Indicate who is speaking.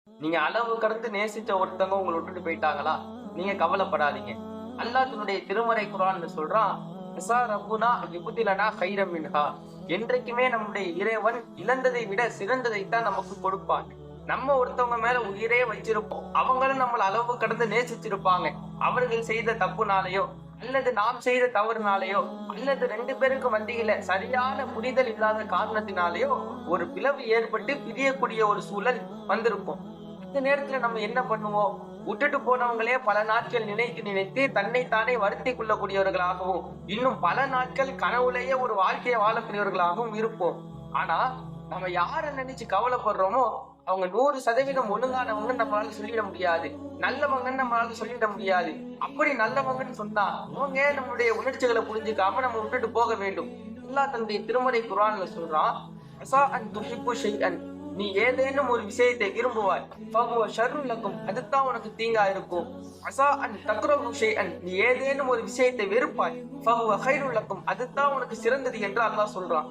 Speaker 1: நீங்க அளவு கடந்து நேசிச்ச ஒருத்தவங்க உங்களை விட்டுட்டு போயிட்டாங்களா, நீங்க கவலைப்படாதீங்க. அல்லாஹ் தன்னுடைய திருமறை குர்ஆன்ல சொல்றான், அஸா ரப்புனா யுப்திலனா கைரம் மின்ஹா. என்றைக்குமே நம்முடைய இறைவன் இழந்ததை விட சிறந்ததைத்தான் நமக்கு கொடுப்பான். நம்ம ஒருத்தவங்க மேல உயிரே வச்சிருப்போம், அவங்களும் நம்மள அளவு கடந்து நேசிச்சிருப்பாங்க. அவர்கள் செய்த தப்புனாலேயோ அல்லது நாம் செய்த தவறுனாலேயோ அல்லது ரெண்டு பேருக்கு மத்தியில சரியான புரிதல் இல்லாத காரணத்தினாலேயோ ஒரு பிளவு ஏற்பட்டு பிரியக்கூடிய ஒரு சூழல் வந்திருக்கும். இந்த நேரத்துல நம்ம என்ன பண்ணுவோம்? விட்டுட்டு போனவங்களே பல நாட்கள் நினைத்து நினைத்து தன்னைத்தானே வருத்தி கொள்ளக்கூடியவர்களாகவும் இன்னும் பல நாட்கள் கனவுலேயே ஒரு வாழ்க்கையை வாழக்கூடியவர்களாகவும் இருப்போம். ஆனா நம்ம யாரை நினைச்சு கவலைப்படுறோமோ அவங்க 100% ஒழுங்கானவங்க நம்மளால சொல்லிட முடியாது, நல்லவங்கன்னு நம்மளால சொல்லிட முடியாது. அப்படி நல்லவங்கன்னு சொன்னா அவங்க நம்மளுடைய உணர்ச்சிகளை புரிஞ்சுக்காம நம்ம விட்டுட்டு போக வேண்டும். அல்லாஹ் தன்னுடைய திருமறை குர்ஆன்ல சொல்றான், அஸா அன் துஹிப்பு ஷைஅன். நீ ஏதேனும் ஒரு விஷயத்தை விரும்புவாய், ஃபஹுவ ஷர்ருன் லக்கும். அதுதான் உனக்கு தீங்கா இருக்கும். அஸா அன் தக்ரஹு ஷைஅன். நீ ஏதேனும் ஒரு விஷயத்தை வெறுப்பாய், ஃபஹுவ கைருன் லக்கும். அதுதான் உனக்கு சிறந்தது என்று அல்லாஹ் சொல்றான்.